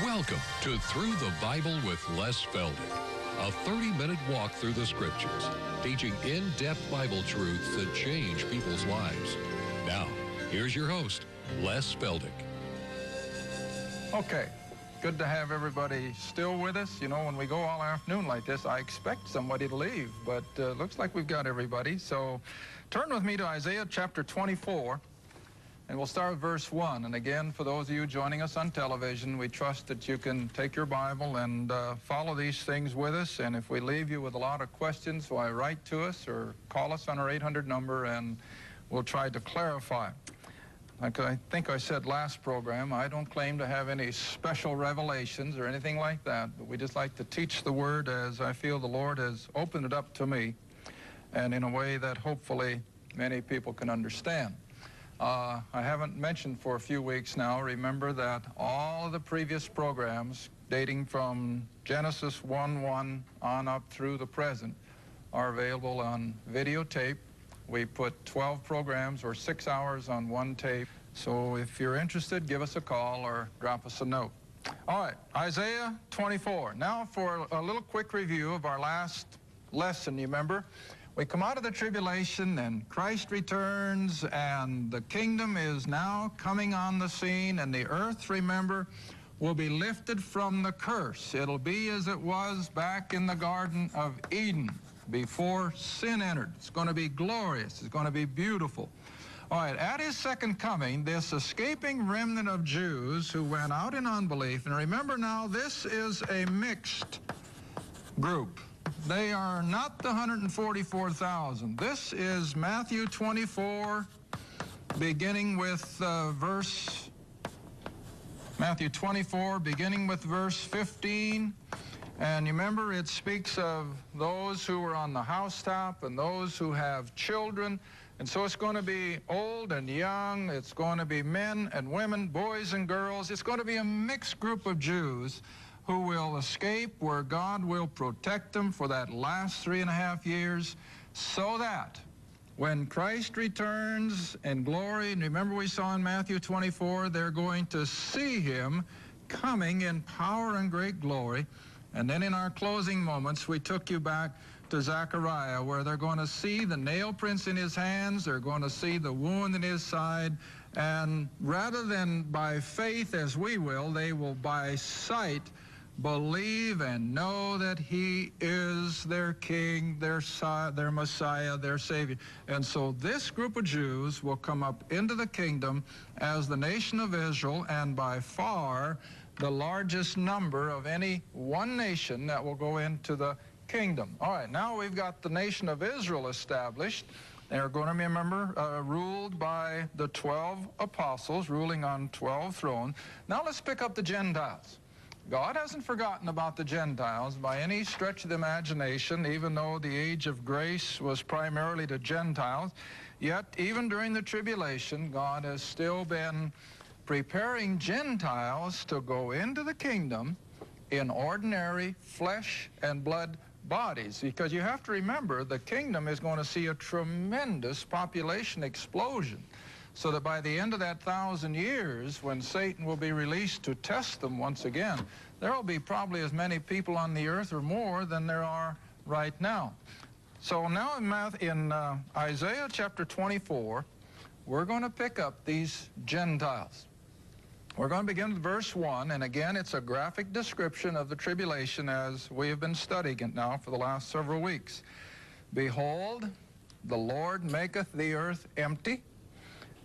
Welcome to Through the Bible with Les Feldick, a 30-minute walk through the Scriptures, teaching in-depth Bible truths that change people's lives. Now, here's your host, Les Feldick. Okay, good to have everybody still with us. You know, when we go all afternoon like this, I expect somebody to leave, but looks like we've got everybody. So turn with me to Isaiah chapter 24. And we'll start with verse 1. And again, for those of you joining us on television, we trust that you can take your Bible and follow these things with us. And if we leave you with a lot of questions, why, write to us or call us on our 800 number, and we'll try to clarify. Like I think I said last program, I don't claim to have any special revelations or anything like that, but we just like to teach the Word as I feel the Lord has opened it up to me, and in a way that hopefully many people can understand. I haven't mentioned for a few weeks now, remember that all of the previous programs dating from Genesis 1:1 on up through the present are available on videotape. We put 12 programs or 6 hours on one tape. So if you're interested, give us a call or drop us a note. All right, Isaiah 24. Now for a little quick review of our last lesson. You remember? We come out of the tribulation and Christ returns and the kingdom is now coming on the scene, and the earth, remember, will be lifted from the curse. It'll be as it was back in the Garden of Eden before sin entered. It's going to be glorious. It's going to be beautiful. All right, at his second coming, this escaping remnant of Jews who went out in unbelief, and remember now, this is a mixed group. They are not the 144,000. This is Matthew 24, beginning with Matthew 24, beginning with verse 15. And you remember, it speaks of those who are on the housetop and those who have children. And so it's going to be old and young. It's going to be men and women, boys and girls. It's going to be a mixed group of Jews who will escape, where God will protect them for that last 3.5 years, so that when Christ returns in glory, and remember we saw in Matthew 24, they're going to see him coming in power and great glory. And then in our closing moments, we took you back to Zechariah, where they're going to see the nail prints in his hands, they're going to see the wound in his side, and rather than by faith as we will, they will by sight believe and know that he is their king, their Messiah, their Savior. And so this group of Jews will come up into the kingdom as the nation of Israel, and by far the largest number of any one nation that will go into the kingdom. All right, now we've got the nation of Israel established. They're going to be, remember, ruled by the 12 apostles, ruling on 12 thrones. Now let's pick up the Gentiles. God hasn't forgotten about the Gentiles by any stretch of the imagination, even though the age of grace was primarily to Gentiles. Yet, even during the tribulation, God has still been preparing Gentiles to go into the kingdom in ordinary flesh and blood bodies. Because you have to remember, the kingdom is going to see a tremendous population explosion. So that by the end of that 1,000 years, when Satan will be released to test them once again, there will be probably as many people on the earth or more than there are right now. So now in Isaiah chapter 24, we're going to pick up these Gentiles. We're going to begin with verse 1, and again, it's a graphic description of the tribulation as we have been studying it now for the last several weeks. Behold, the Lord maketh the earth empty,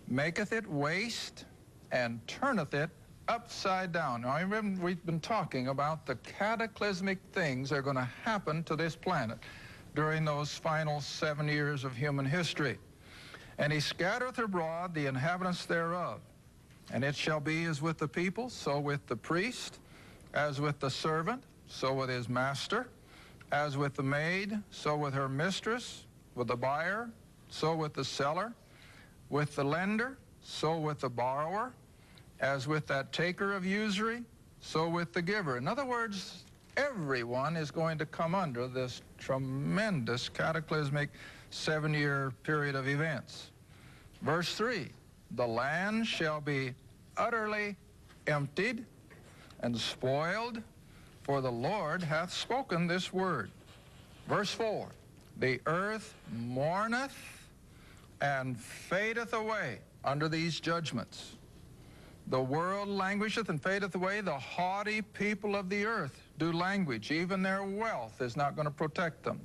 maketh it waste, and turneth it upside down. Now, we've been talking about the cataclysmic things that are going to happen to this planet during those final 7 years of human history. And he scattereth abroad the inhabitants thereof. And it shall be as with the people, so with the priest, as with the servant, so with his master, as with the maid, so with her mistress, with the buyer, so with the seller, with the lender, so with the borrower, as with that taker of usury, so with the giver. In other words, everyone is going to come under this tremendous cataclysmic 7-year period of events. Verse 3, the land shall be utterly emptied, and spoiled, for the Lord hath spoken this word. Verse 4, the earth mourneth and fadeth away under these judgments. The world languisheth and fadeth away. The haughty people of the earth do languish. Even their wealth is not going to protect them.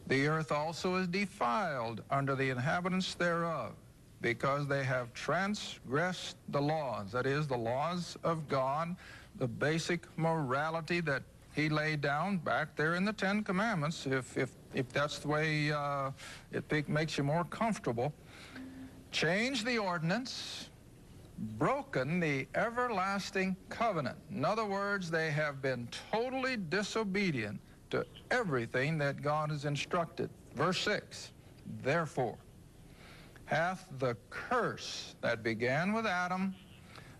The earth also is defiled under the inhabitants thereof, because they have transgressed the laws, that is, the laws of God, the basic morality that he laid down back there in the Ten Commandments, if that's the way it makes you more comfortable. Changed the ordinance, broken the everlasting covenant. In other words, they have been totally disobedient to everything that God has instructed. Verse 6, therefore hath the curse that began with Adam,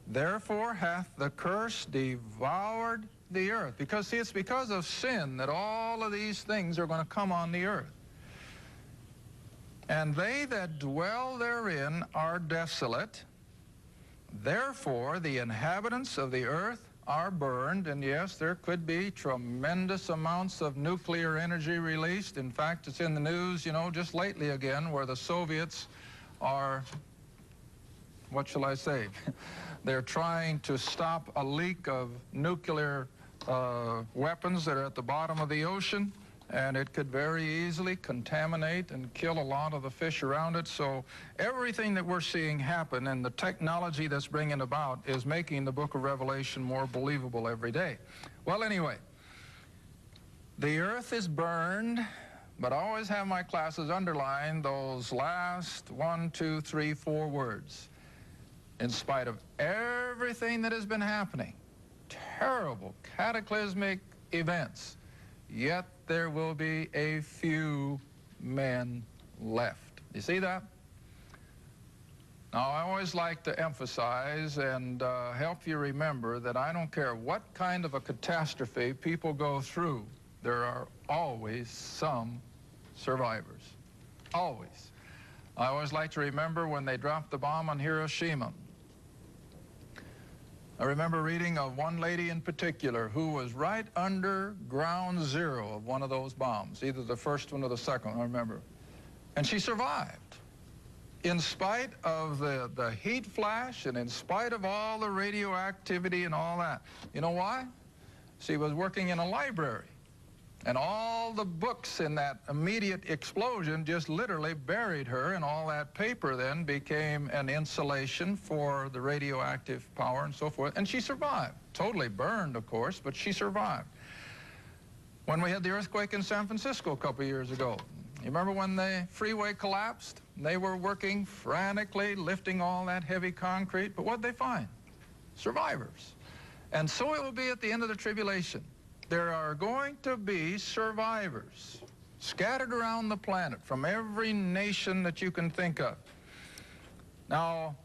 therefore hath the curse devoured the earth. Because, see, it's because of sin that all of these things are going to come on the earth. And they that dwell therein are desolate. Therefore the inhabitants of the earth are burned. And yes, there could be tremendous amounts of nuclear energy released. In fact, it's in the news, you know, just lately again, where the Soviets are, what shall I say, they're trying to stop a leak of nuclear weapons that are at the bottom of the ocean, and it could very easily contaminate and kill a lot of the fish around it. So everything that we're seeing happen and the technology that's bringing about is making the book of Revelation more believable every day. Well, anyway, the earth is burned, but I always have my classes underline those last 1, 2, 3, 4 words. In spite of everything that has been happening, terrible, cataclysmic events, yet there will be a few men left. You see that? Now, I always like to emphasize and help you remember that I don't care what kind of a catastrophe people go through, there are always some survivors. Always. I always like to remember when they dropped the bomb on Hiroshima. I remember reading of one lady in particular who was right under ground zero of one of those bombs, either the first one or the second one, I remember. And she survived. In spite of the heat flash and in spite of all the radioactivity and all that. You know why? She was working in a library. And all the books in that immediate explosion just literally buried her, and all that paper then became an insulation for the radioactive power and so forth. And she survived. Totally burned, of course, but she survived. When we had the earthquake in San Francisco a couple years ago, you remember when the freeway collapsed? They were working frantically, lifting all that heavy concrete, but what'd they find? Survivors. And so it will be at the end of the tribulation. There are going to be survivors scattered around the planet from every nation that you can think of. Now,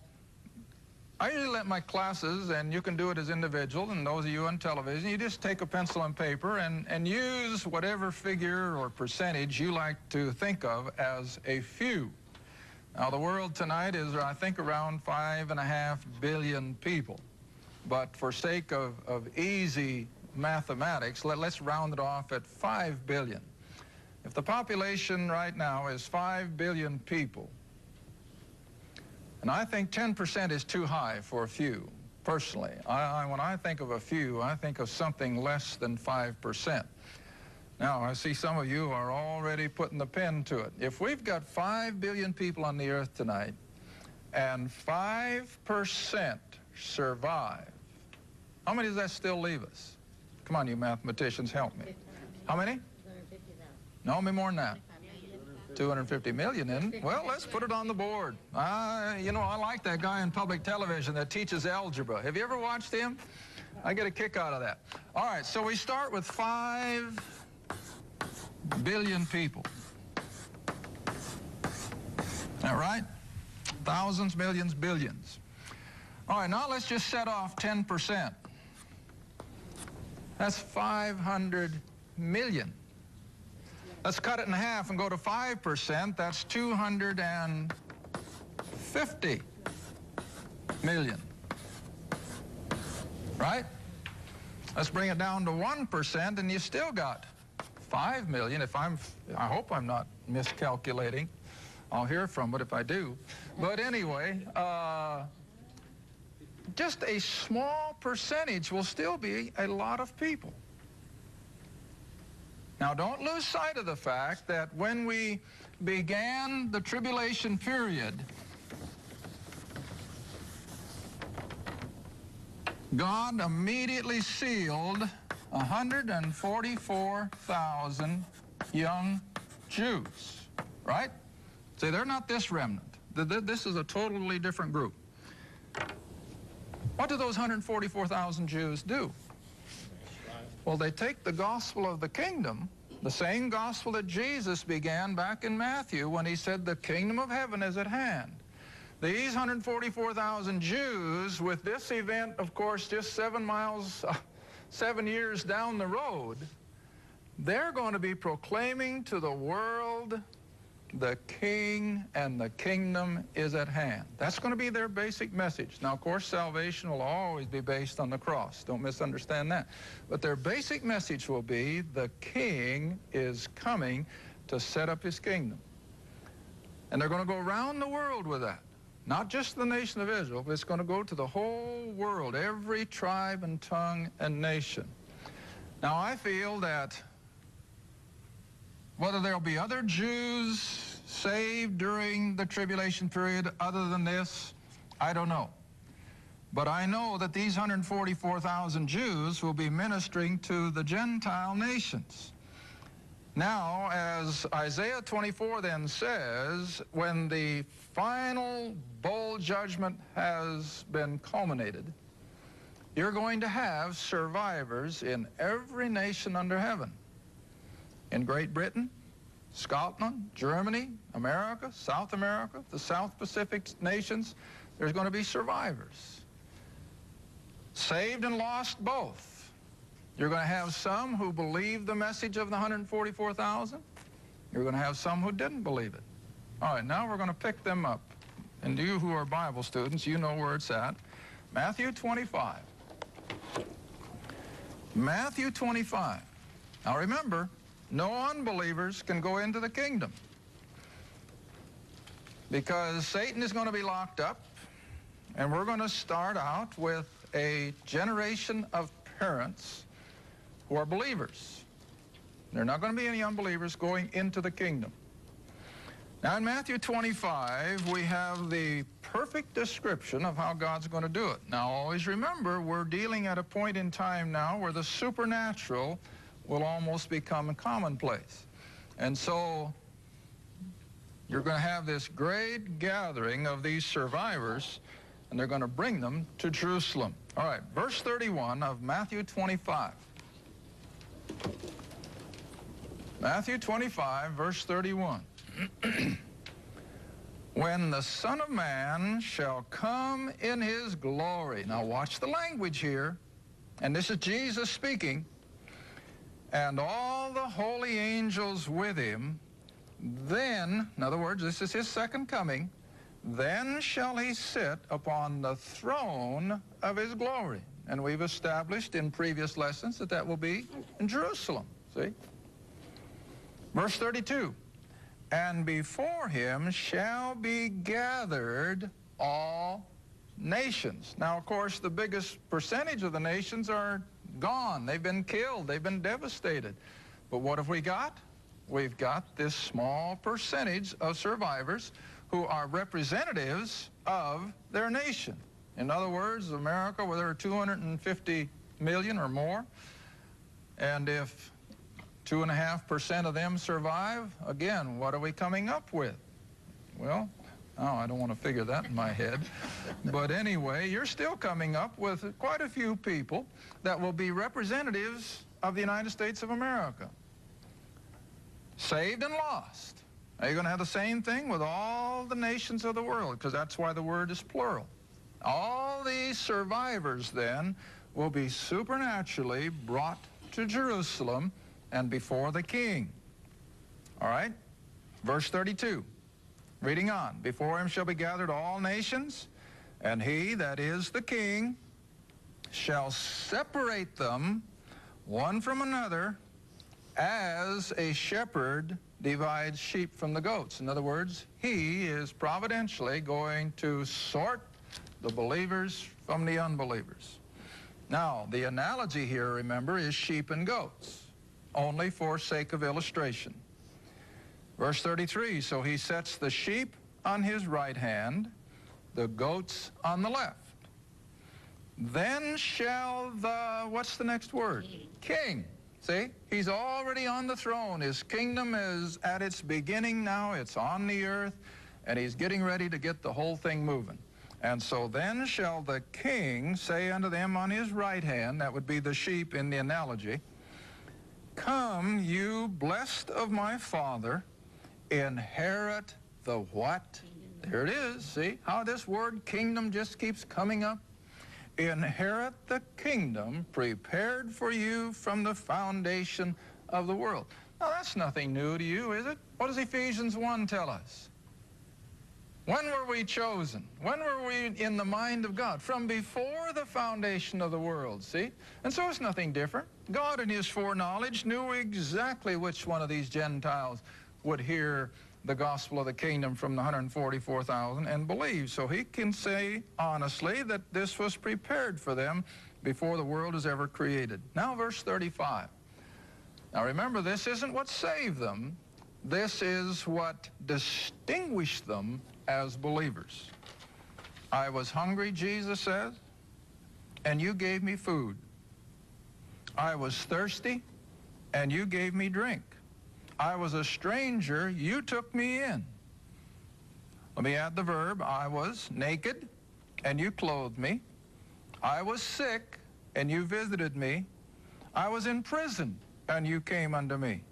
I usually let my classes, and you can do it as individuals, and those of you on television, you just take a pencil and paper and use whatever figure or percentage you like to think of as a few. Now, the world tonight is, I think, around 5.5 billion people. But for sake of easy mathematics, let's round it off at 5 billion. If the population right now is 5 billion people, and I think 10% is too high for a few, personally. When I think of a few, I think of something less than 5%. Now, I see some of you are already putting the pen to it. If we've got 5 billion people on the earth tonight, and 5% survive, how many does that still leave us? Come on, you mathematicians, help me. How many? 250,000. No, me more than that. 250 million, isn't it? Well, let's put it on the board. You know, I like that guy on public television that teaches algebra. Have you ever watched him? I get a kick out of that. All right, so we start with 5 billion people. Is that right? Thousands, millions, billions. All right, now let's just set off 10%. That's 500 million. Let's cut it in half and go to 5%. That's 250 million. right? Let's bring it down to 1%, and you still got 5 million. I hope I'm not miscalculating. I'll hear from it if I do. But anyway, just a small percentage will still be a lot of people. Now, don't lose sight of the fact that when we began the tribulation period, God immediately sealed 144,000 young Jews, right? See, they're not this remnant. This is a totally different group. What do those 144,000 Jews do? Well, they take the gospel of the kingdom, the same gospel that Jesus began back in Matthew when he said the kingdom of heaven is at hand. These 144,000 Jews, with this event, of course, just 7 years down the road, they're going to be proclaiming to the world the king and the kingdom is at hand. That's going to be their basic message. Now, of course, salvation will always be based on the cross. Don't misunderstand that. But their basic message will be the king is coming to set up his kingdom. And they're going to go around the world with that. Not just the nation of Israel, but it's going to go to the whole world, every tribe and tongue and nation. Now, I feel that whether there'll be other Jews saved during the tribulation period other than this, I don't know. But I know that these 144,000 Jews will be ministering to the Gentile nations. Now, as Isaiah 24 then says, when the final bowl judgment has been culminated, you're going to have survivors in every nation under heaven. In Great Britain, Scotland, Germany, America, South America, the South Pacific nations, there's going to be survivors. Saved and lost both. You're going to have some who believe the message of the 144,000. You're going to have some who didn't believe it. All right, now we're going to pick them up. And you who are Bible students, you know where it's at. Matthew 25. Matthew 25. Now remember, no unbelievers can go into the kingdom because Satan is going to be locked up, and we're going to start out with a generation of parents who are believers. There are not going to be any unbelievers going into the kingdom. Now in Matthew 25, we have the perfect description of how God's going to do it. Now always remember, we're dealing at a point in time now where the supernatural will almost become a commonplace. And so you're going to have this great gathering of these survivors, and they're going to bring them to Jerusalem. All right, verse 31 of Matthew 25. Matthew 25, verse 31. When the Son of Man shall come in his glory. Now watch the language here. And this is Jesus speaking. And all the holy angels with him, then, in other words, this is his second coming, then shall he sit upon the throne of his glory. And we've established in previous lessons that that will be in Jerusalem, see? Verse 32, and before him shall be gathered all nations. Now, of course, the biggest percentage of the nations are gone. They've been killed. They've been devastated. But what have we got? We've got this small percentage of survivors who are representatives of their nation. In other words, America, where there are 250 million or more, and if 2.5% of them survive, again, what are we coming up with? Well, I don't want to figure that in my head. But anyway, you're still coming up with quite a few people that will be representatives of the United States of America. Saved and lost. Now, you're going to have the same thing with all the nations of the world, because that's why the word is plural. All these survivors, then, will be supernaturally brought to Jerusalem and before the king. All right? Verse 32. Reading on. Before him shall be gathered all nations, and he, that is the king, shall separate them one from another, as a shepherd divides sheep from the goats. In other words, he is providentially going to sort the believers from the unbelievers. Now, the analogy here, remember, is sheep and goats, only for sake of illustration. Verse 33, so he sets the sheep on his right hand, the goats on the left. Then shall the, what's the next word? King. See, he's already on the throne. His kingdom is at its beginning now. It's on the earth, and he's getting ready to get the whole thing moving. And so then shall the king say unto them on his right hand, that would be the sheep in the analogy, come, you blessed of my Father, inherit the what? There it is. See how this word kingdom just keeps coming up? Inherit the kingdom prepared for you from the foundation of the world. Now, that's nothing new to you, is it? What does Ephesians 1 tell us? When were we chosen? When were we in the mind of God? From before the foundation of the world, see? And so it's nothing different. God in his foreknowledge knew exactly which one of these Gentiles would hear the gospel of the kingdom from the 144,000 and believe. So he can say honestly that this was prepared for them before the world was ever created. Now verse 35. Now remember, this isn't what saved them. This is what distinguished them as believers. I was hungry, Jesus says, and you gave me food. I was thirsty, and you gave me drink. I was a stranger, you took me in. Let me add the verb. I was naked, and you clothed me. I was sick, and you visited me. I was in prison, and you came unto me.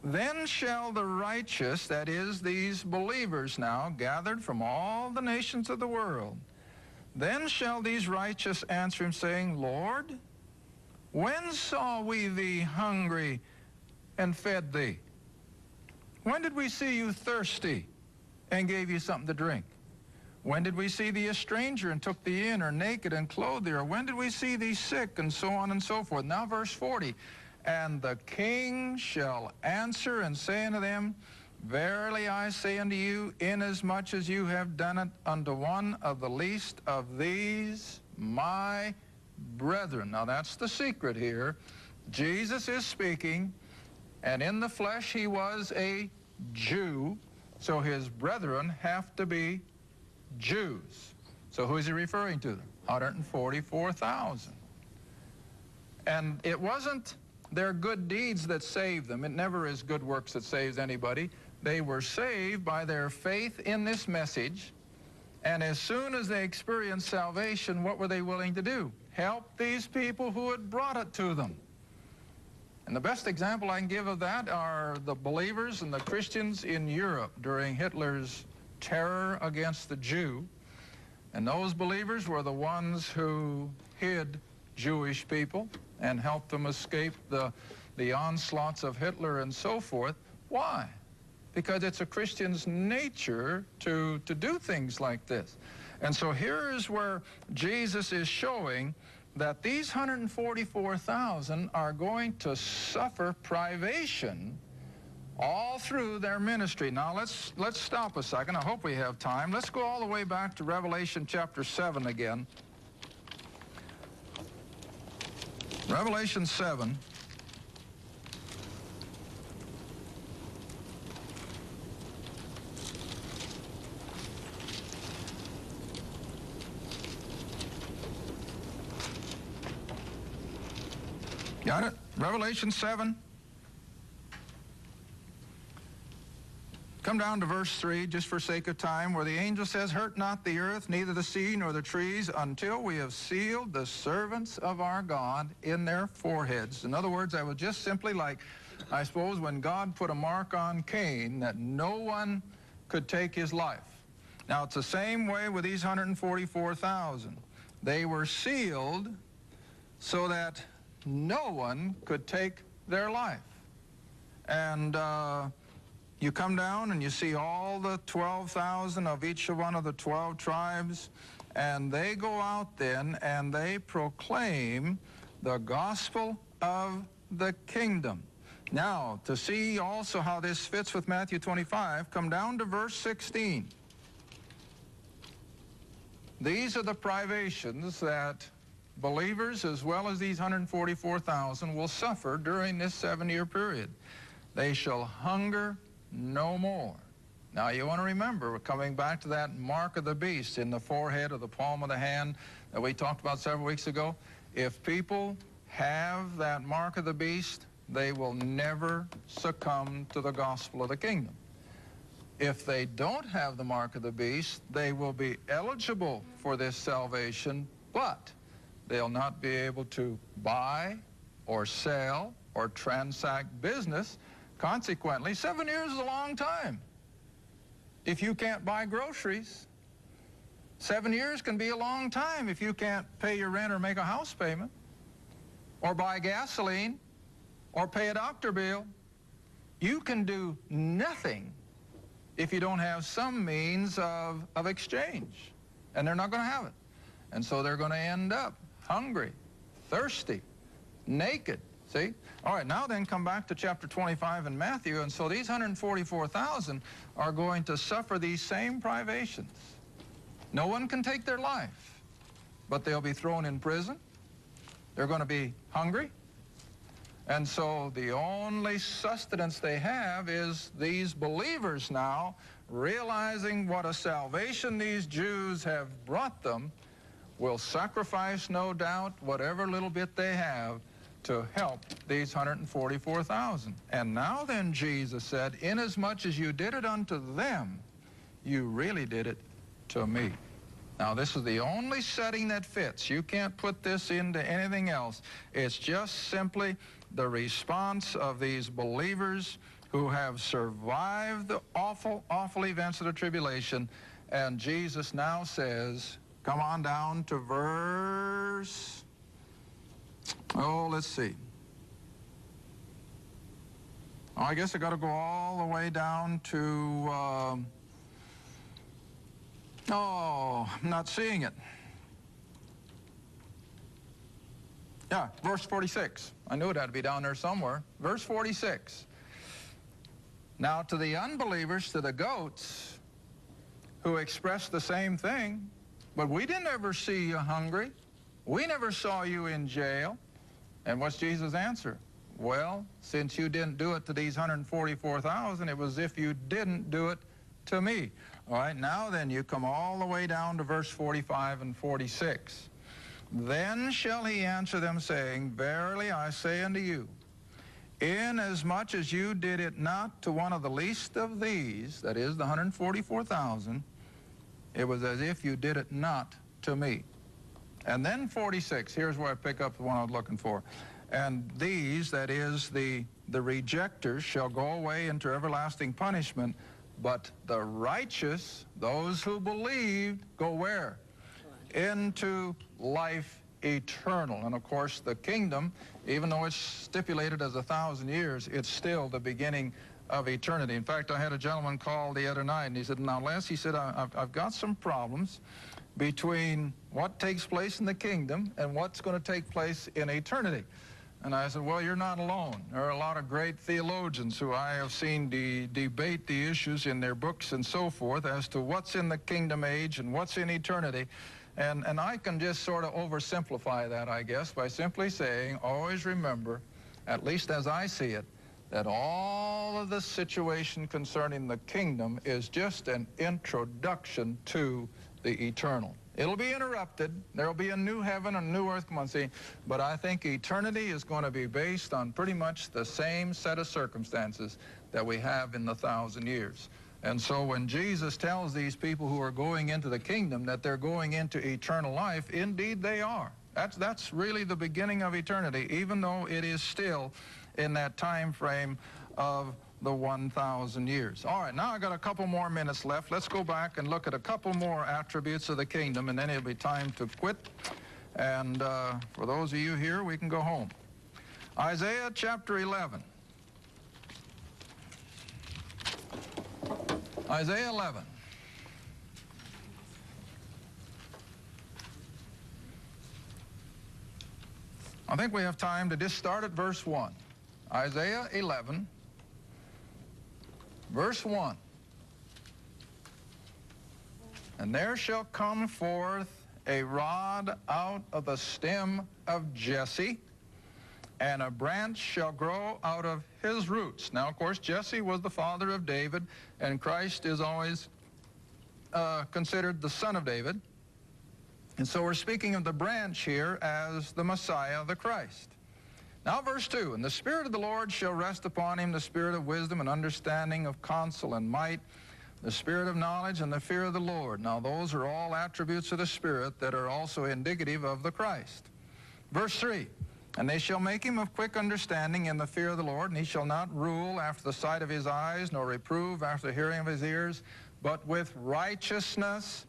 Then shall the righteous, that is, these believers now, gathered from all the nations of the world, then shall these righteous answer him, saying, Lord, when saw we thee hungry and fed thee? When did we see you thirsty and gave you something to drink? When did we see thee a stranger and took thee in, or naked and clothed thee? Or when did we see thee sick, and so on and so forth? Now verse 40, and the king shall answer and say unto them, verily I say unto you, inasmuch as you have done it unto one of the least of these my brethren. Now that's the secret here. Jesus is speaking, and in the flesh he was a Jew, so his brethren have to be Jews. So who is he referring to? 144,000. And it wasn't their good deeds that saved them. It never is good works that saves anybody. They were saved by their faith in this message, and as soon as they experienced salvation, what were they willing to do? Help these people who had brought it to them. And the best example I can give of that are the believers and the Christians in Europe during Hitler's terror against the Jew. And those believers were the ones who hid Jewish people and helped them escape the onslaughts of Hitler and so forth. Why? Because it's a Christian's nature to do things like this. And so here is where Jesus is showing that these 144,000 are going to suffer privation all through their ministry. Now let's stop a second. I hope we have time. Let's go all the way back to Revelation chapter 7 again. Revelation 7. Got it? Revelation 7. Come down to verse 3, just for sake of time, where the angel says, hurt not the earth, neither the sea nor the trees, until we have sealed the servants of our God in their foreheads. In other words, I was just simply like, I suppose, when God put a mark on Cain, that no one could take his life. Now, it's the same way with these 144,000. They were sealed so that no one could take their life. And you come down and you see all the 12,000 of each one of the 12 tribes, And they go out then and they proclaim the gospel of the kingdom. Now, to see also how this fits with Matthew 25, come down to verse 16. These are the privations that believers, as well as these 144,000, will suffer during this 7-year period. They shall hunger no more. Now, you want to remember, we're coming back to that mark of the beast in the forehead or the palm of the hand that we talked about several weeks ago. If people have that mark of the beast, they will never succumb to the gospel of the kingdom. If they don't have the mark of the beast, they will be eligible for this salvation, but they'll not be able to buy or sell or transact business. Consequently, 7 years is a long time. If you can't buy groceries, 7 years can be a long time if you can't pay your rent or make a house payment, or buy gasoline, or pay a doctor bill. You can do nothing if you don't have some means of exchange. And they're not going to have it. And so they're going to end up hungry, thirsty, naked. See? All right, now then come back to chapter 25 in Matthew. And so these 144,000 are going to suffer these same privations. No one can take their life, but they'll be thrown in prison. They're going to be hungry. And so the only sustenance they have is these believers now, realizing what a salvation these Jews have brought them, will sacrifice, no doubt, whatever little bit they have to help these 144,000. And now then, Jesus said, inasmuch as you did it unto them, you really did it to me. Now, this is the only setting that fits. You can't put this into anything else. It's just simply the response of these believers who have survived the awful, awful events of the tribulation. And Jesus now says, come on down to verse, let's see. I guess I got to go all the way down to, I'm not seeing it. Yeah, verse 46. I knew it had to be down there somewhere. Verse 46. Now to the unbelievers, to the goats, who expressed the same thing, but we didn't ever see you hungry. We never saw you in jail. And what's Jesus' answer? Well, since you didn't do it to these 144,000, it was as if you didn't do it to me. All right, now then you come all the way down to verse 45 and 46. Then shall he answer them, saying, verily I say unto you, inasmuch as you did it not to one of the least of these, that is the 144,000, it was as if you did it not to me. And then 46, here's where I pick up the one I was looking for. And these, that is the rejectors, shall go away into everlasting punishment, but the righteous, those who believed, go where? Into life eternal. And of course the kingdom, even though it's stipulated as 1,000 years, it's still the beginning of eternity. In fact, I had a gentleman call the other night and he said, now Les, he said, I've got some problems between what takes place in the kingdom and what's going to take place in eternity. And I said, well, you're not alone. There are a lot of great theologians who I have seen debate the issues in their books and so forth as to what's in the kingdom age and what's in eternity. And I can just sort of oversimplify that, I guess, by simply saying, always remember, at least as I see it, that all of the situation concerning the kingdom is just an introduction to the eternal. It'll be interrupted. There'll be a new heaven and a new earth, come on, see. But I think eternity is going to be based on pretty much the same set of circumstances that we have in the 1,000 years. And so when Jesus tells these people who are going into the kingdom that they're going into eternal life, indeed they are. That's really the beginning of eternity, even though it is still in that time frame of the 1,000 years. All right, now I got a couple more minutes left. Let's go back and look at a couple more attributes of the kingdom, and then it'll be time to quit. And for those of you here, we can go home. Isaiah chapter 11. Isaiah 11. I think we have time to just start at verse 1. Isaiah 11, verse 1. And there shall come forth a rod out of the stem of Jesse, and a branch shall grow out of his roots. Now, of course, Jesse was the father of David, and Christ is always considered the son of David. And so we're speaking of the branch here as the Messiah, the Christ. Now, verse 2, and the Spirit of the Lord shall rest upon him, the Spirit of wisdom and understanding, of counsel and might, the Spirit of knowledge and the fear of the Lord. Now, those are all attributes of the Spirit that are also indicative of the Christ. Verse 3, and they shall make him of quick understanding in the fear of the Lord, and he shall not rule after the sight of his eyes, nor reprove after the hearing of his ears, but with righteousness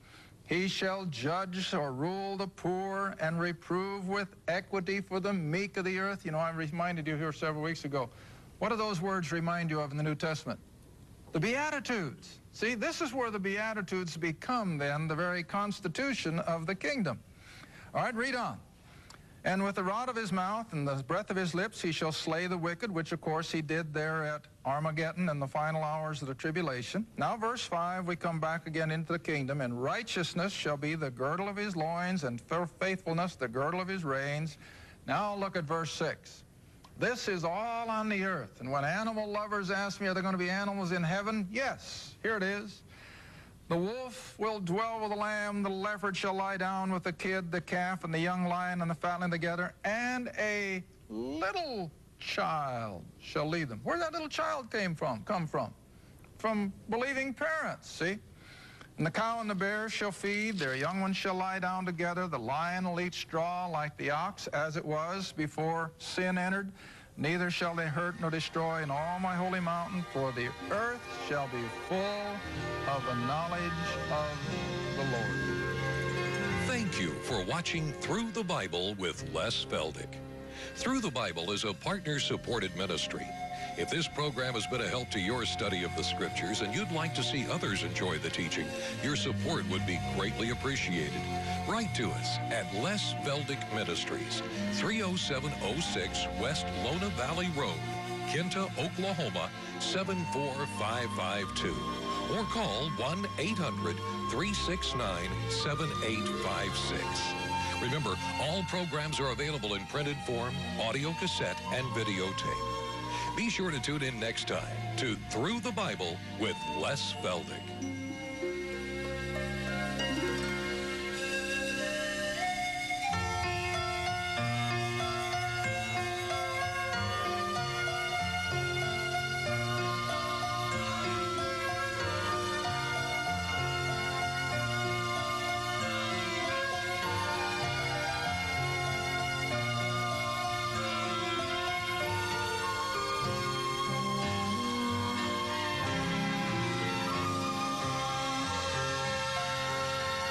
he shall judge or rule the poor, and reprove with equity for the meek of the earth. You know, I reminded you here several weeks ago. What do those words remind you of in the New Testament? The Beatitudes. See, this is where the Beatitudes become then the very constitution of the kingdom. All right, read on. And with the rod of his mouth and the breath of his lips he shall slay the wicked, which of course he did there at Armageddon in the final hours of the tribulation. Now verse 5, we come back again into the kingdom. And righteousness shall be the girdle of his loins, and faithfulness the girdle of his reins. Now look at verse 6. This is all on the earth. And when animal lovers ask me, are there going to be animals in heaven? Yes, here it is. The wolf will dwell with the lamb, the leopard shall lie down with the kid, the calf, and the young lion and the fatling together, and a little child shall lead them. Where did that little child come from? From believing parents, see? And the cow and the bear shall feed, their young ones shall lie down together, the lion will eat straw like the ox, as it was before sin entered. Neither shall they hurt nor destroy in all my holy mountain, for the earth shall be full of the knowledge of the Lord. Thank you for watching Through the Bible with Les Feldick. Through the Bible is a partner-supported ministry. If this program has been a help to your study of the Scriptures and you'd like to see others enjoy the teaching, your support would be greatly appreciated. Write to us at Les Feldick Ministries, 30706 West Lona Valley Road, Kinta, Oklahoma, 74552. Or call 1-800-369-7856. Remember, all programs are available in printed form, audio cassette, and videotape. Be sure to tune in next time to Through the Bible with Les Feldick.